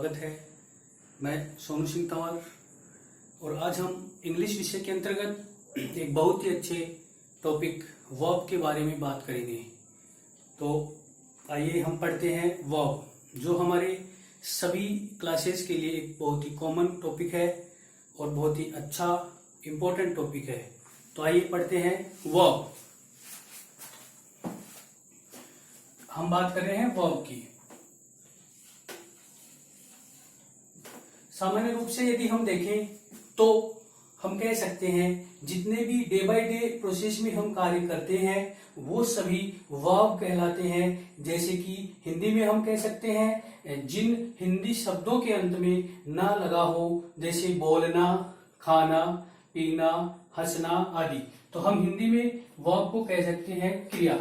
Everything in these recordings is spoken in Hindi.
स्वागत है। मैं सोनू सिंह तंवर और आज हम इंग्लिश विषय के अंतर्गत एक बहुत ही अच्छे टॉपिक वर्ब के बारे में बात करेंगे। तो आइए हम पढ़ते हैं वर्ब, जो हमारे सभी क्लासेस के लिए एक बहुत ही कॉमन टॉपिक है और बहुत ही अच्छा इम्पोर्टेंट टॉपिक है। तो आइए पढ़ते हैं वर्ब। हम बात कर रहे हैं वर्ब की। सामान्य रूप से यदि हम देखें तो हम कह सकते हैं जितने भी डे बाय डे प्रोसेस में हम कार्य करते हैं वो सभी वर्ब कहलाते हैं। जैसे कि हिंदी में हम कह सकते हैं जिन हिंदी शब्दों के अंत में ना लगा हो, जैसे बोलना, खाना, पीना, हंसना आदि, तो हम हिंदी में वर्ब को कह सकते हैं क्रिया।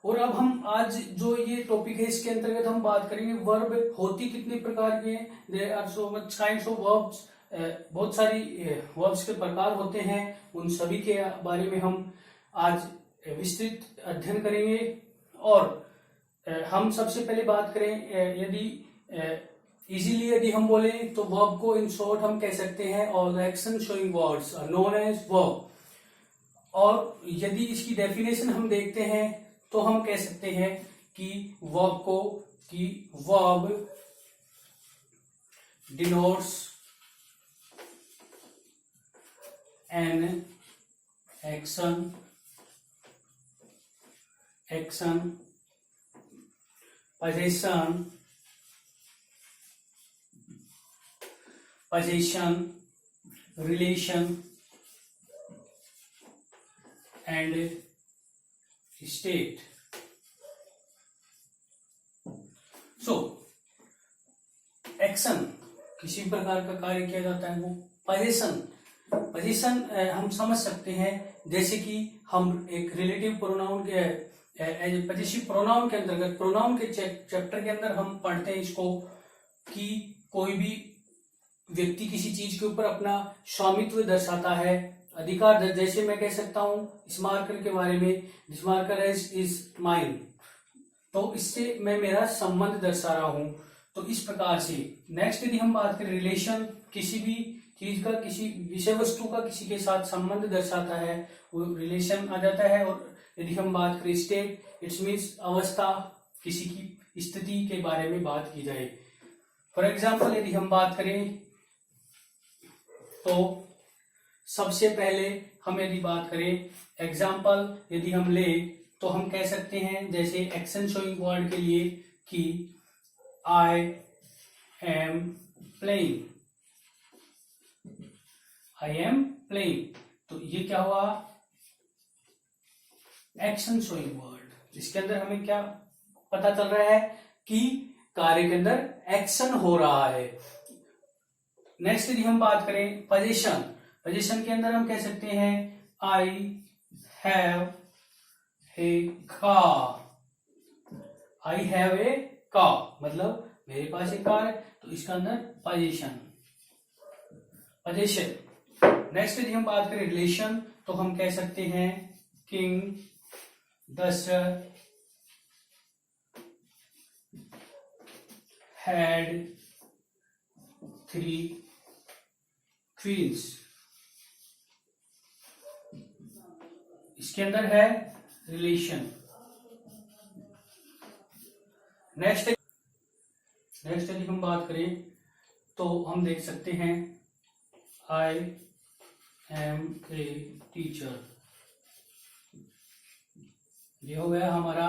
और अब हम आज जो ये टॉपिक है इसके अंतर्गत हम बात करेंगे वर्ब होती कितने प्रकार के हैं। There are so much kinds of verbs, बहुत सारी वर्ब्स के प्रकार होते हैं। उन सभी के बारे में हम आज विस्तृत अध्ययन करेंगे। और हम सबसे पहले बात करें, यदि इजीली यदि हम बोले तो वर्ब को इन शॉर्ट हम कह सकते हैं all action showing words are known as verb. और यदि इसकी डेफिनेशन हम देखते हैं तो हम कह सकते हैं कि verb denotes an action possession, relation and state. So action किसी प्रकार का कार्य किया जाता है, वो पोजीशन हम समझ सकते हैं। जैसे कि हम एक रिलेटिव प्रोनाउन के पॉजिटिव प्रोनाउन के अंतर्गत प्रोनाउन के चैप्टर के अंदर हम पढ़ते हैं इसको कि कोई भी व्यक्ति किसी चीज के ऊपर अपना स्वामित्व दर्शाता है, अधिकार। जैसे मैं कह सकता हूं इस मार्कर के बारे में, दिस मार्कर इज माइन, तो इससे मैं मेरा संबंध दर्शा रहा हूं। तो इस प्रकार से नेक्स्ट यदि हम बात करें रिलेशन, किसी भी चीज का, किसी विषय वस्तु का किसी के साथ संबंध दर्शाता है, वो रिलेशन आ जाता है। और यदि हम बात करें स्टेट, इट्स मीन्स अवस्था, किसी की स्थिति के बारे में बात की जाए। फॉर एग्जाम्पल यदि हम बात करें तो सबसे पहले हम यदि बात करें एग्जाम्पल यदि हम ले तो हम कह सकते हैं जैसे एक्शन शोइंग वर्ड के लिए कि आई एम प्लेइंग, तो ये क्या हुआ, एक्शन शोइंग वर्ड। इसके अंदर हमें क्या पता चल रहा है कि कार्य के अंदर एक्शन हो रहा है। नेक्स्ट यदि हम बात करें पोजीशन के अंदर हम कह सकते हैं आई हैव ए कार, मतलब मेरे पास एक कार है, तो इसका अंदर पोजीशन। नेक्स्ट यदि हम बात करें रिलेशन तो हम कह सकते हैं किंग दशरथ had 3 queens, इसके अंदर है रिलेशन। नेक्स्ट यदि हम बात करें तो हम देख सकते हैं आई एम ए टीचर, ये हो गया हमारा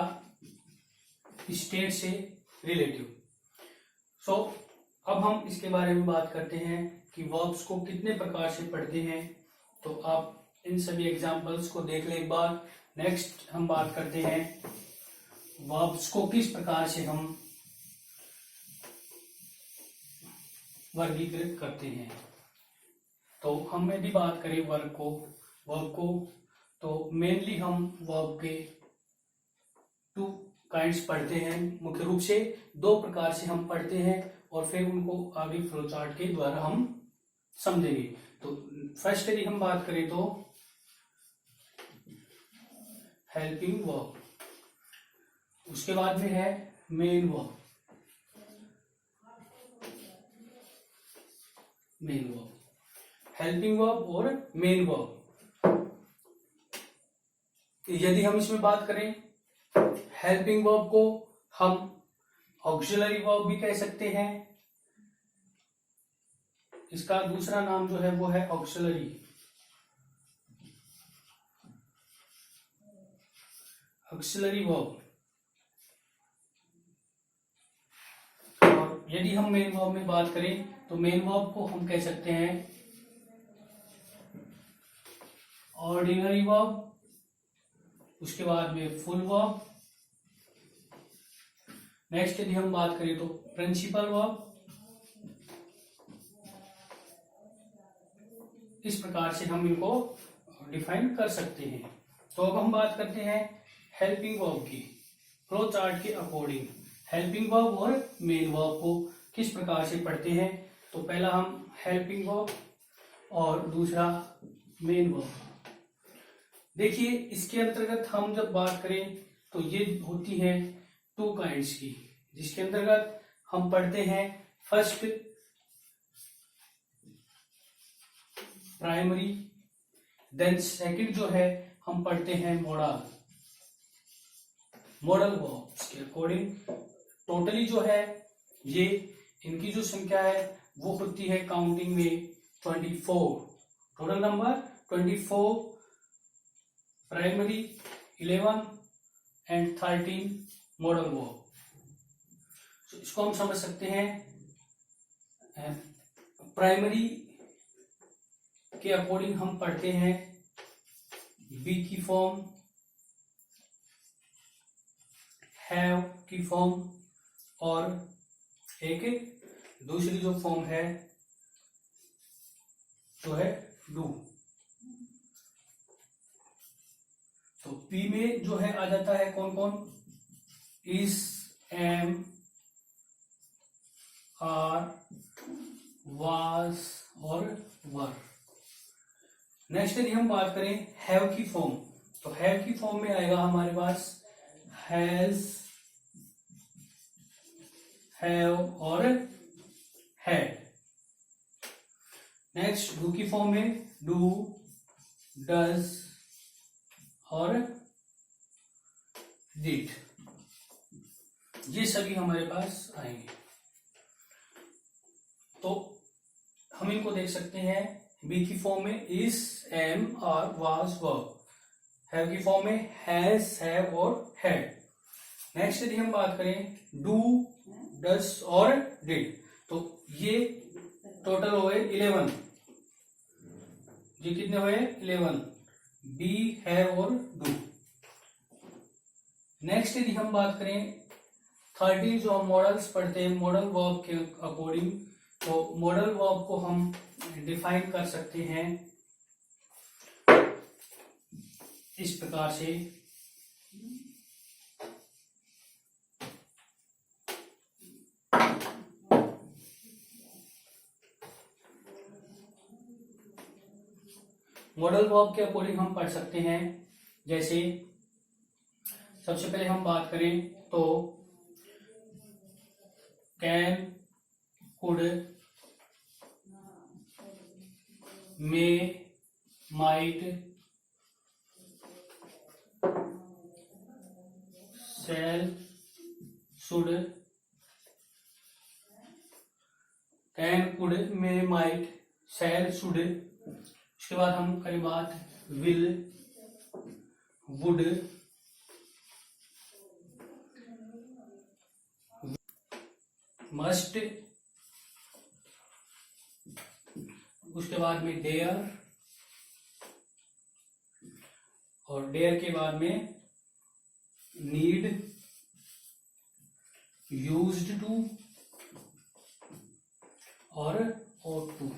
स्टेट से रिलेटिव। सो अब हम इसके बारे में बात करते हैं कि वर्ब्स को कितने प्रकार से पढ़ते हैं। तो आप इन सभी एग्जांपल्स को देख लें एक बार। नेक्स्ट हम बात करते हैं वर्ब्स को किस प्रकार से हम वर्गीकृत करते हैं। तो हम यदि बात करें वर्ब को तो मेनली हम वर्ब के 2 काइंड्स पढ़ते हैं। मुख्य रूप से 2 प्रकार से हम पढ़ते हैं और फिर उनको आगे फ्लो चार्ट के द्वारा हम समझेंगे। तो फर्स्ट यदि हम बात करें तो हेल्पिंग वर्ब, उसके बाद में है main verb, main verb, helping verb और मेन वर्ब। यदि हम इसमें बात करें, हेल्पिंग वर्ब को हम ऑक्सिलरी वर्ब भी कह सकते हैं। इसका दूसरा नाम जो है वो है ऑक्सिलरी, ऑक्सिलरी वर्ब। और यदि हम मेन वर्ब में बात करें तो मेन वर्ब को हम कह सकते हैं ऑर्डिनरी वर्ब, उसके बाद में फुल वर्ब। नेक्स्ट यदि हम बात करें तो प्रिंसिपल वर्ब। इस प्रकार से हम इनको डिफाइन कर सकते हैं। तो अब हम बात करते हैं हेल्पिंग वर्ब की, फ्लो चार्ट के अकॉर्डिंग हेल्पिंग वर्ब और मेन वर्ब को किस प्रकार से पढ़ते हैं। तो पहला हम हेल्पिंग वर्ब और दूसरा मेन वर्ब। देखिए, इसके अंतर्गत हम जब बात करें तो ये होती है टू काइंड्स की, जिसके अंतर्गत हम पढ़ते हैं फर्स्ट प्राइमरी, देन सेकंड जो है हम पढ़ते हैं मॉडल, मॉडल वर्ब्स के अकॉर्डिंग। टोटली जो है ये इनकी जो संख्या है वो होती है काउंटिंग में 24, total number 24, primary 11 and 13 modal verb. तो इसको हम समझ सकते हैं प्राइमरी के अकॉर्डिंग हम पढ़ते हैं बी की फॉर्म, हैव की फॉर्म और एक दूसरी जो फॉर्म है जो है डू। तो पी में जो है आ जाता है कौन कौन, इज, एम, आर, वाज और वर। नेक्स्ट यदि हम बात करें हैव की फॉर्म, तो हैव की फॉर्म में आएगा हमारे पास हैज, हैव और हैड। नेक्स्ट डू की फॉर्म में डू, डज और डिड, ये सभी हमारे पास आएंगे। तो हम इनको देख सकते हैं। बी की फॉर्म में is, am, are, was, verb. Have की फॉर्म में हैज, हैव और हैड। नेक्स्ट यदि हम बात करें डू, डज और डिड, तो ये टोटल हो गए 11। ये कितने हुए 11, बी, हैव और डू। नेक्स्ट यदि हम बात करें 30 जो हम मॉडल्स पढ़ते हैं मॉडल वर्ब के अकॉर्डिंग, तो मॉडल वर्ब को हम डिफाइन कर सकते हैं इस प्रकार से। मॉडल वर्ब के अकॉर्डिंग हम पढ़ सकते हैं, जैसे सबसे पहले हम बात करें तो can, could, may, might, shall, should. Can, could, may, might, shall, should. उसके बाद हम करें बात विल, वुड, मस्ट। उसके बाद में डेयर, और डेयर के बाद में नीड, यूज्ड टू और ought to।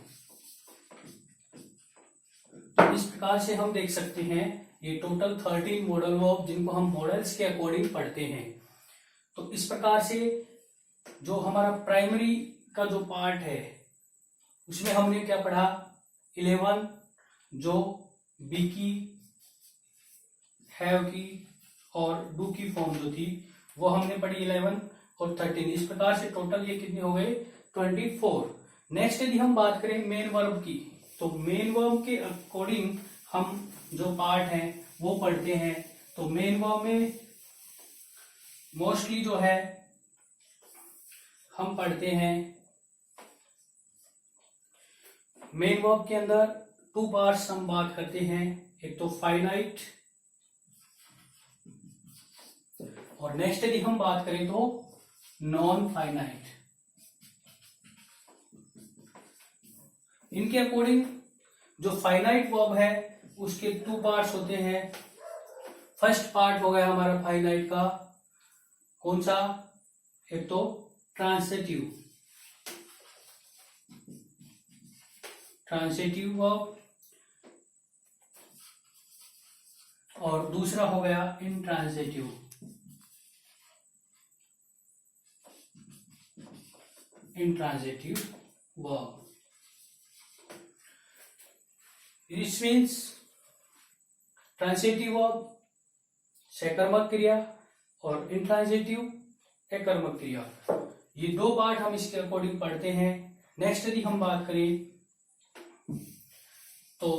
तो इस प्रकार से हम देख सकते हैं ये टोटल 13 मॉडल वर्ब जिनको हम मॉडल्स के अकॉर्डिंग पढ़ते हैं। तो इस प्रकार से जो हमारा प्राइमरी का जो पार्ट है उसमें हमने क्या पढ़ा, 11 जो बी की, हैव की और डू की फॉर्म जो थी वो हमने पढ़ी 11 और 13। इस प्रकार से टोटल ये कितने हो गए 24। नेक्स्ट यदि हम बात करें मेन वर्ब की, तो मेन वर्ब के अकॉर्डिंग हम जो पार्ट हैं वो पढ़ते हैं। तो मेन वर्ब में मोस्टली जो है हम पढ़ते हैं, मेन वर्ब के अंदर 2 पार्ट्स हम बात करते हैं, एक तो फाइनाइट और नेक्स्ट यदि हम बात करें तो नॉन फाइनाइट। इनके अकॉर्डिंग जो फाइनाइट वर्ब है उसके 2 पार्ट्स होते हैं। फर्स्ट पार्ट हो गया हमारा फाइनाइट का, कौन सा, एक तो ट्रांसिटिव वर्ब और दूसरा हो गया intransitive verb. This means transitive verb सकर्मक क्रिया और इंट्रांसिटिव अकर्मक क्रिया, ये 2 पार्ट हम इसके अकॉर्डिंग पढ़ते हैं। नेक्स्ट यदि हम बात करें तो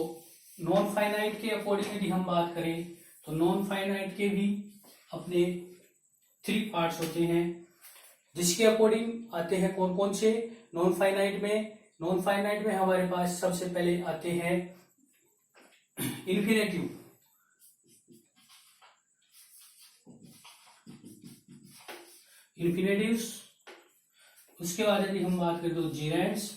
नॉन फाइनाइट के अकॉर्डिंग यदि हम बात करें तो नॉन फाइनाइट के भी अपने 3 पार्ट्स होते हैं, जिसके अकॉर्डिंग आते हैं कौन कौन से नॉन फाइनाइट में हमारे पास सबसे पहले आते हैं इन्फिनेटिव, इन्फिनेटिव्स। उसके बाद यदि हम बात करें तो जीरेंड्स,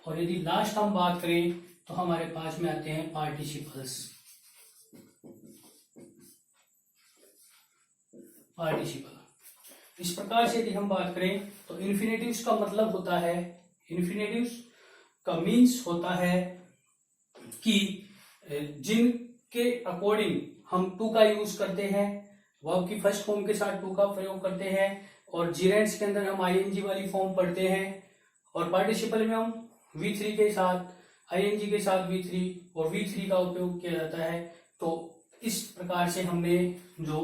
और यदि लास्ट हम बात करें तो हमारे पास में आते हैं पार्टिसिपल्स। इस प्रकार से यदि हम बात करें तो इन्फिनेटिव्स का मतलब होता है, इन्फिनेटिव्स का मीन्स होता है कि जिनके अकॉर्डिंग हम टू का यूज करते हैं, वर्ब की फर्स्ट फॉर्म के साथ टू का प्रयोग करते हैं, और जीरेंड्स के अंदर हम आईएनजी वाली फॉर्म पढ़ते हैं, और पार्टिसिपल में हम V3 के साथ, आईएनजी के साथ V3 और V3 का उपयोग किया जाता है। तो इस प्रकार से हमने जो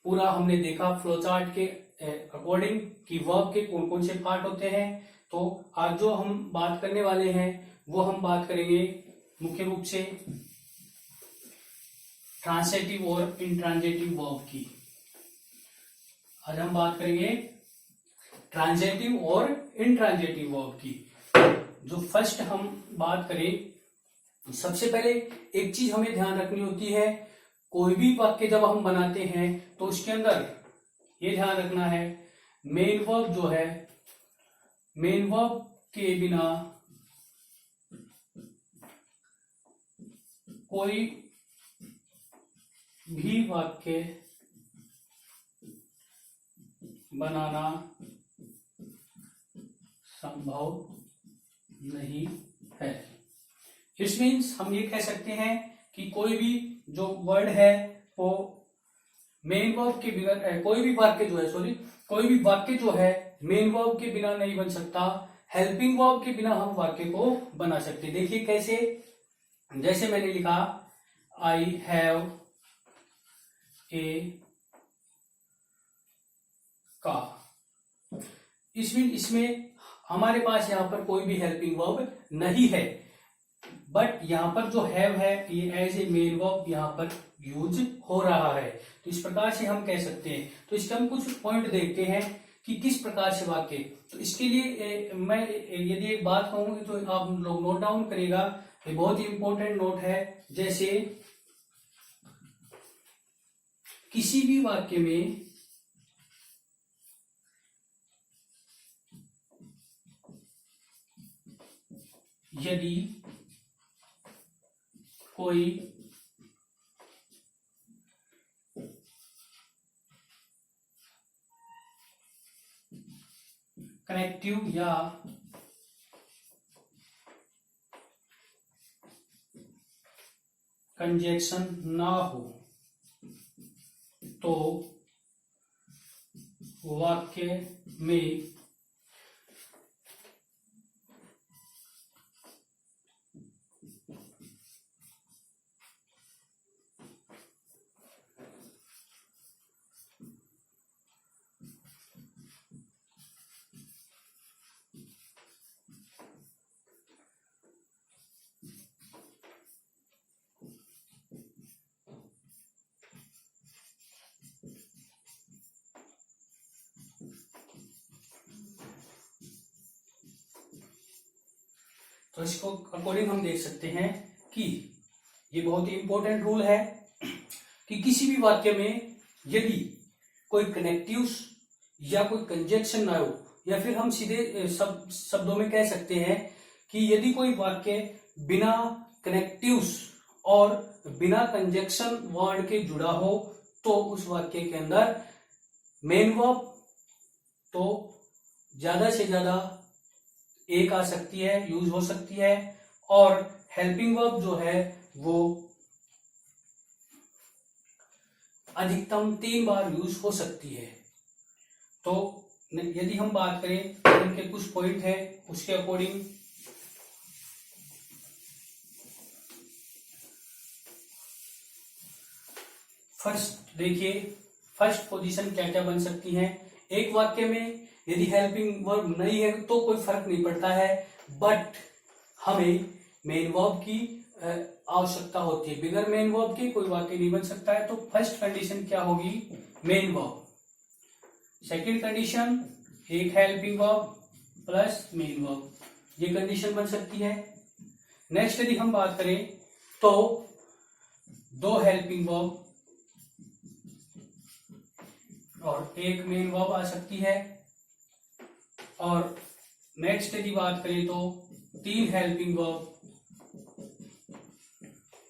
पूरा हमने देखा फ्लोचार्ट के अकॉर्डिंग कि वर्ब के कौन कौन से पार्ट होते हैं। तो आज जो हम बात करने वाले हैं वो हम बात करेंगे मुख्य रूप से ट्रांसिटिव और इंट्रांजिटिव वर्ब की। आज हम बात करेंगे ट्रांजिटिव और इंट्रांजिटिव वर्ब की। जो फर्स्ट हम बात करें, सबसे पहले एक चीज हमें ध्यान रखनी होती है, कोई भी वाक्य जब हम बनाते हैं तो उसके अंदर ये ध्यान रखना है मेन वर्ब जो है, मेन वर्ब के बिना कोई भी वाक्य बनाना संभव नहीं है। इट मीन्स हम ये कह सकते हैं कि कोई भी जो वर्ड है वो मेन वर्ब के बिना, कोई भी वाक्य जो है मेन वर्ब के बिना नहीं बन सकता, हेल्पिंग वर्ब के बिना हम वाक्य को बना सकते। देखिए कैसे, जैसे मैंने लिखा आई हैव ए कार, इसमें हमारे पास यहां पर कोई भी हेल्पिंग वर्ब नहीं है, बट यहां पर जो हैव है ये एज ए मेन वर्ब यहां पर यूज हो रहा है। तो इस प्रकार से हम कह सकते हैं। तो इसके हम कुछ पॉइंट देखते हैं कि किस प्रकार से वाक्य, तो इसके लिए मैं यदि एक बात कहूंगी तो आप लोग नोट डाउन करेगा, ये बहुत ही इंपॉर्टेंट नोट है। जैसे किसी भी वाक्य में यदि कोई कनेक्टिव या कंजक्शन ना हो तो वाक्य में तो इसको अकॉर्डिंग हम देख सकते हैं कि ये बहुत ही इंपॉर्टेंट रूल है कि किसी भी वाक्य में यदि कोई कनेक्टिव्स या कोई कंजक्शन ना हो, या फिर हम सीधे शब्दों में कह सकते हैं कि यदि कोई वाक्य बिना कनेक्टिव्स और बिना कंजक्शन वर्ड के जुड़ा हो तो उस वाक्य के अंदर मेन वर्ब तो ज्यादा से ज्यादा एक आ सकती है, यूज हो सकती है, और हेल्पिंग वर्ब जो है वो अधिकतम 3 बार यूज हो सकती है। तो यदि हम बात करें उनके कुछ पॉइंट है उसके अकॉर्डिंग, फर्स्ट देखिए, फर्स्ट पोजीशन क्या क्या बन सकती है। एक वाक्य में यदि हेल्पिंग वर्ब नहीं है तो कोई फर्क नहीं पड़ता है, बट हमें मेन वर्ब की आवश्यकता होती है। बिगर मेन वर्ब के कोई वाक्य नहीं बन सकता है। तो फर्स्ट कंडीशन क्या होगी, मेन वर्ब। सेकंड कंडीशन, एक helping verb plus main verb, ये कंडीशन बन सकती है। नेक्स्ट यदि हम बात करें तो 2 हेल्पिंग वर्ब और एक मेन वर्ब आ सकती है। और नेक्स्ट यदि बात करें तो 3 हेल्पिंग वर्ब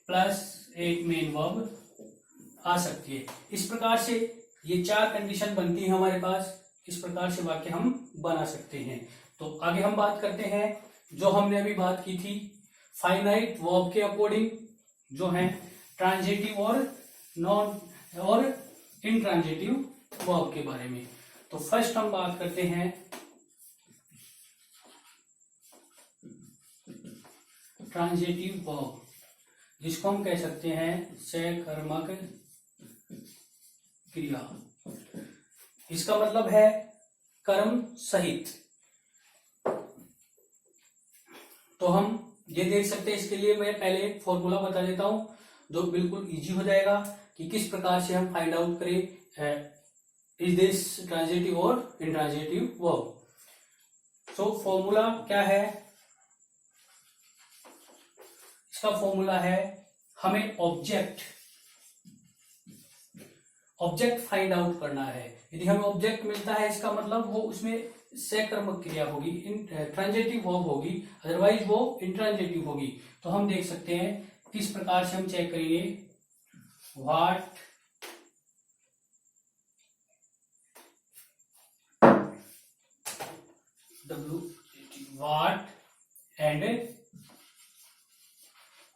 प्लस एक मेन वर्ब आ सकती है। इस प्रकार से ये 4 कंडीशन बनती है हमारे पास। इस प्रकार से वाक्य हम बना सकते हैं। तो आगे हम बात करते हैं जो हमने अभी बात की थी फाइनाइट वर्ब के अकॉर्डिंग, जो है ट्रांजिटिव और नॉन और इनट्रांजिटिव वर्ब के बारे में। तो फर्स्ट हम बात करते हैं ट्रांजिटिव वर्ब, जिसको हम कह सकते हैं सकर्मक क्रिया। इसका मतलब है कर्म सहित। तो हम ये देख सकते हैं, इसके लिए मैं पहले एक फॉर्मूला बता देता हूं जो बिल्कुल इजी हो जाएगा कि किस प्रकार से हम फाइंड आउट करें इज दिस ट्रांजिटिव और इनट्रांजिटिव वर्ब। सो फॉर्मूला क्या है, इसका फॉर्मूला है हमें ऑब्जेक्ट फाइंड आउट करना है। यदि हमें ऑब्जेक्ट मिलता है इसका मतलब वो उसमें सकर्मक क्रिया होगी, ट्रांजिटिव वर्ब होगी, अदरवाइज वो इंट्रांजिटिव होगी। तो हम देख सकते हैं किस प्रकार से हम चेक करेंगे, व्हाट व्हाट एंड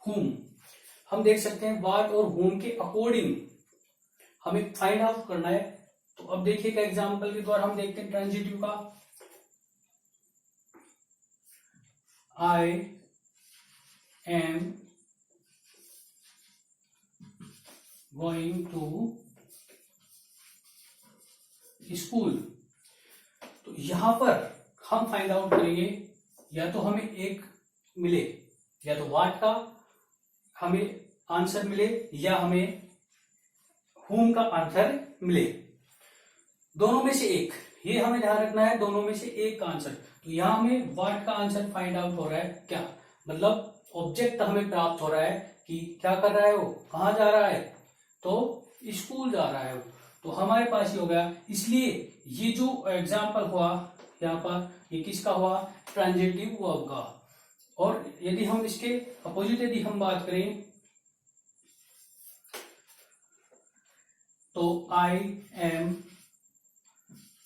whom। हम देख सकते हैं व्हाट और whom के अकॉर्डिंग हमें फाइंड आउट करना है। तो अब देखिएगा एग्जांपल के द्वारा हम देखते हैं ट्रांजिटिव का। I am going to school. तो यहां पर हम फाइंड आउट करेंगे, या तो हमें एक मिले, या तो व्हाट का हमें आंसर मिले या हमें whom का आंसर मिले, दोनों में से एक। ये हमें ध्यान रखना है, दोनों में से एक का आंसर। तो यहां हमें व्हाट का आंसर फाइंड आउट हो रहा है, क्या मतलब ऑब्जेक्ट हमें प्राप्त हो रहा है कि क्या कर रहा है वो, कहां जा रहा है, तो स्कूल जा रहा है वो। तो हमारे पास ये हो गया। इसलिए ये जो एग्जाम्पल हुआ यहाँ पर, ये किसका हुआ, ट्रांजिटिव वर्ब का। और यदि हम इसके अपोजिट यदि हम बात करें तो आई एम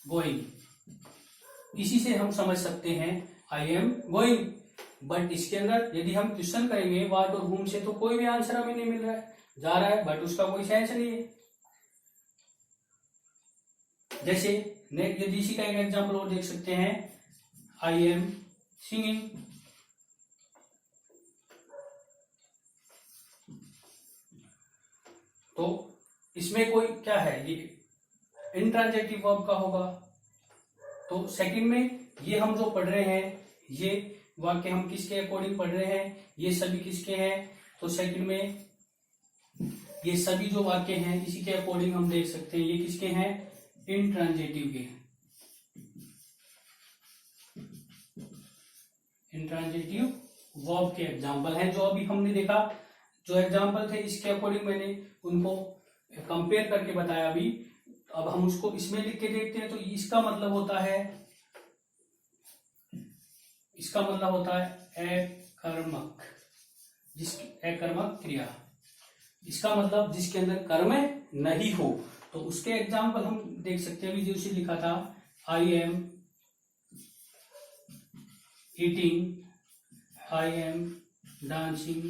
गोइंग, इसी से हम समझ सकते हैं आई एम गोइंग। बट इसके अंदर यदि हम क्वेश्चन करेंगे व्हाट और whom से तो कोई भी आंसर हमें नहीं मिल रहा है, जा रहा है बट उसका कोई सेंस नहीं है। जैसे यदि इसी का एक एग्जाम्पल और देख सकते हैं, आई एम सिंगिंग। तो इसमें कोई क्या है, ये इंट्रांजिटिव वर्ब का होगा। तो सेकंड में ये हम जो पढ़ रहे हैं, ये वाक्य हम किसके अकॉर्डिंग पढ़ रहे हैं, ये सभी किसके हैं, तो सेकंड में ये सभी जो वाक्य हैं इसी के अकॉर्डिंग हम देख सकते हैं ये किसके हैं, इंट्रांजिटिव के। इंट्रांजिटिव वर्ब के एग्जाम्पल हैं जो अभी हमने देखा। जो एग्जाम्पल थे इसके अकॉर्डिंग मैंने उनको कंपेयर करके बताया अभी। अब हम उसको इसमें लिख के देखते हैं। तो इसका मतलब होता है अकर्मक, अकर्मक क्रिया। इसका मतलब जिसके अंदर कर्म नहीं हो। तो उसके एग्जाम्पल हम देख सकते हैं। अभी जो उसे लिखा था, I am eating, I am dancing,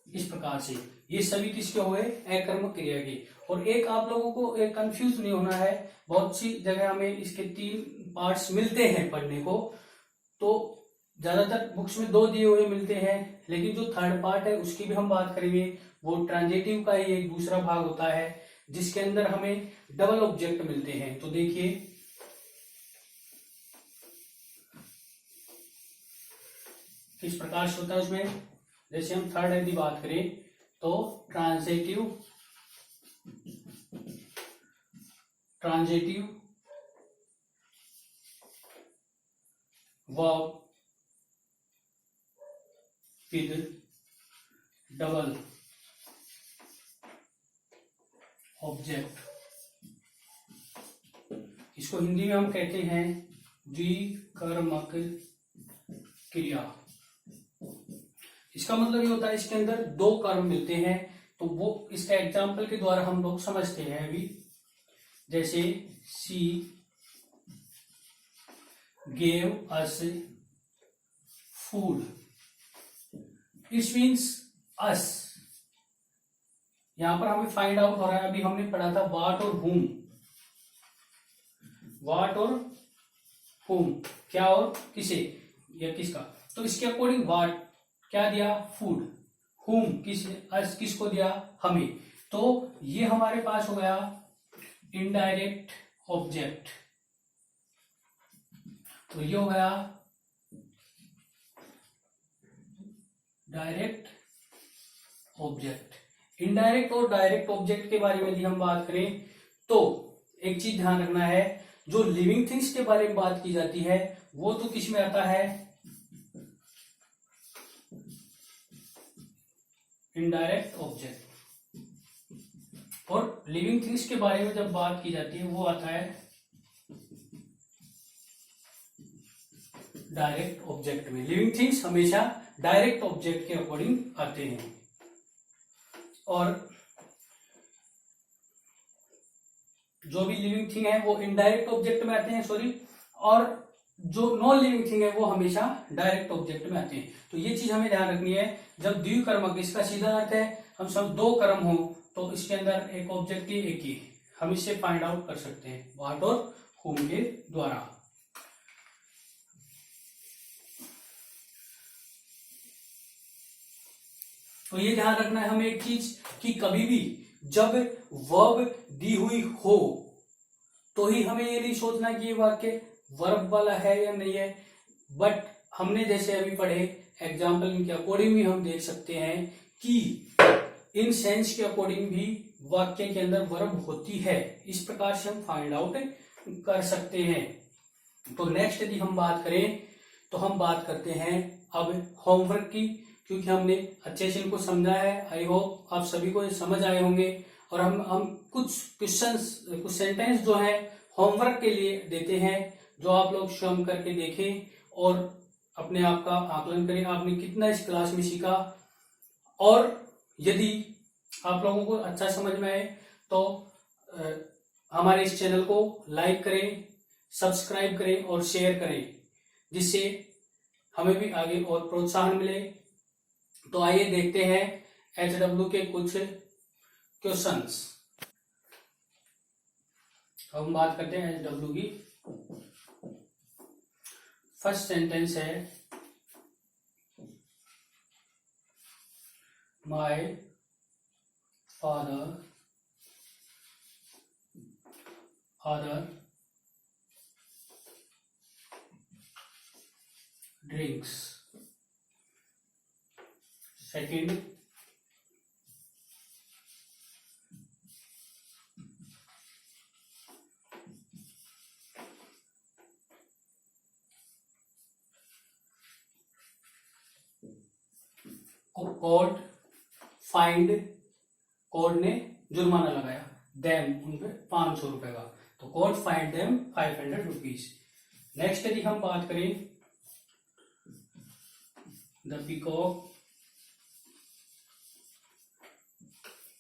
इस प्रकार से ये सभी किसके हुए? अकर्मक क्रिया के। और एक आप लोगों को एक कंफ्यूज नहीं होना है, बहुत सी जगह हमें इसके 3 पार्ट्स मिलते हैं पढ़ने को। तो ज्यादातर बुक्स में 2 दिए हुए मिलते हैं, लेकिन जो थर्ड पार्ट है उसकी भी हम बात करेंगे। वो ट्रांजिटिव का ही एक दूसरा भाग होता है जिसके अंदर हमें डबल ऑब्जेक्ट मिलते हैं। तो देखिए किस प्रकार से होता है उसमें। जैसे हम थर्ड यदि बात करें तो transitive verb with double object, इसको हिंदी में हम कहते हैं द्विकर्मक क्रिया। इसका मतलब ये होता है इसके अंदर 2 कर्म मिलते हैं। तो वो इसका एग्जाम्पल के द्वारा हम लोग समझते हैं अभी। जैसे she gave us food, it means us. यहां पर हमें फाइंड आउट हो रहा है, अभी हमने पढ़ा था वाट और हुम, वाट और हुम, क्या और किसे या किसका। तो इसके अकॉर्डिंग वाट क्या दिया? फूड। हुम किसको दिया? हमें। तो ये हमारे पास हो गया इनडायरेक्ट ऑब्जेक्ट। तो ये हो गया डायरेक्ट ऑब्जेक्ट। इनडायरेक्ट और डायरेक्ट ऑब्जेक्ट के बारे में यदि हम बात करें तो एक चीज ध्यान रखना है, जो लिविंग थिंग्स के बारे में बात की जाती है वो तो किस में आता है? Indirect object. और लिविंग थिंग्स के बारे में जब बात की जाती है वो आता है डायरेक्ट ऑब्जेक्ट में। लिविंग थिंग्स हमेशा डायरेक्ट ऑब्जेक्ट के अकॉर्डिंग आते हैं और जो भी लिविंग थिंग है वो इनडायरेक्ट ऑब्जेक्ट में आते हैं, सॉरी, और जो नॉन लिविंग थिंग है वो हमेशा डायरेक्ट ऑब्जेक्ट में आते हैं। तो ये चीज हमें ध्यान रखनी है। जब द्विकर्मक, इसका सीधा अर्थ है हम सब 2 कर्म हो तो इसके अंदर एक ऑब्जेक्ट ही एक ही, हम इससे फाइंड आउट कर सकते हैं व्हाट और हुम के द्वारा। तो ये ध्यान रखना है हमें एक चीज कि कभी भी जब वर्ब दी हुई हो तो ही हमें ये नहीं सोचना कि ये वाक्य वर्ब वाला है या नहीं है। बट हमने जैसे अभी पढ़े एग्जाम्पल के अकॉर्डिंग भी हम देख सकते हैं कि इन सेंस के अकॉर्डिंग भी वाक्य के अंदर वर्ब होती है। इस प्रकार से हम फाइंड आउट कर सकते हैं। तो नेक्स्ट यदि हम बात करें तो हम बात करते हैं अब होमवर्क की, क्योंकि हमने अच्छे से इनको समझा है। आई होप आप सभी को समझ आए होंगे। और हम कुछ क्वेश्चंस, कुछ सेंटेंस जो है होमवर्क के लिए देते हैं, जो आप लोग स्वयं करके देखें और अपने आप का आकलन करें आपने कितना इस क्लास में सीखा। और यदि आप लोगों को अच्छा समझ में आए तो हमारे इस चैनल को लाइक करें, सब्सक्राइब करें और शेयर करें, जिससे हमें भी आगे और प्रोत्साहन मिले। तो आइए देखते हैं HW के कुछ क्वेश्चंस। हम बात करते हैं HW की। फर्स्ट सेंटेंस है my father drinks. Second, court find, court ने जुर्माना लगाया, देम उन पे 500 रुपए का, तो court find them 500 rupees. Next यदि हम बात करें the peacock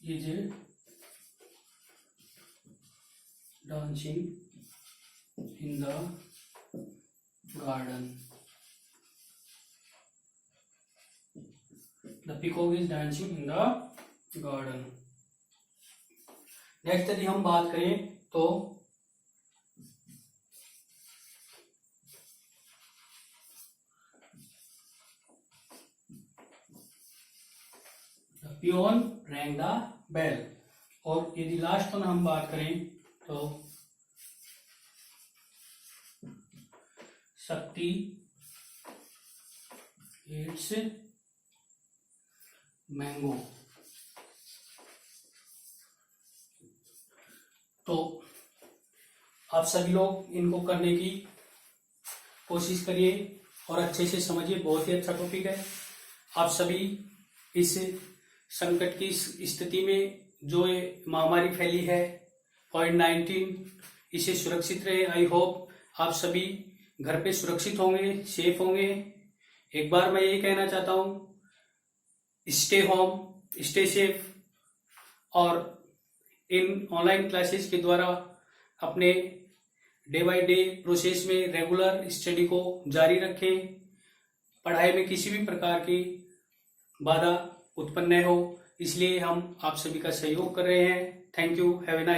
is dancing in the garden, the peacock is dancing in the garden. Next यदि हम बात करें तो पियोन रैंग द बेल, और यदि लास्ट वन हम बात करें तो शक्ति इट्स मैंगो। तो आप सभी लोग इनको करने की कोशिश करिए और अच्छे से समझिए, बहुत ही अच्छा टॉपिक है। आप सभी इस संकट की स्थिति में जो ये महामारी फैली है कोविड-19, इसे सुरक्षित रहे। आई होप आप सभी घर पे सुरक्षित होंगे, सेफ होंगे। एक बार मैं यही कहना चाहता हूँ, स्टे होम, स्टे सेफ, और इन ऑनलाइन क्लासेस के द्वारा अपने डे बाय डे प्रोसेस में रेगुलर स्टडी को जारी रखें। पढ़ाई में किसी भी प्रकार की बाधा उत्पन्न न हो, इसलिए हम आप सभी का सहयोग कर रहे हैं। Thank you, have a nice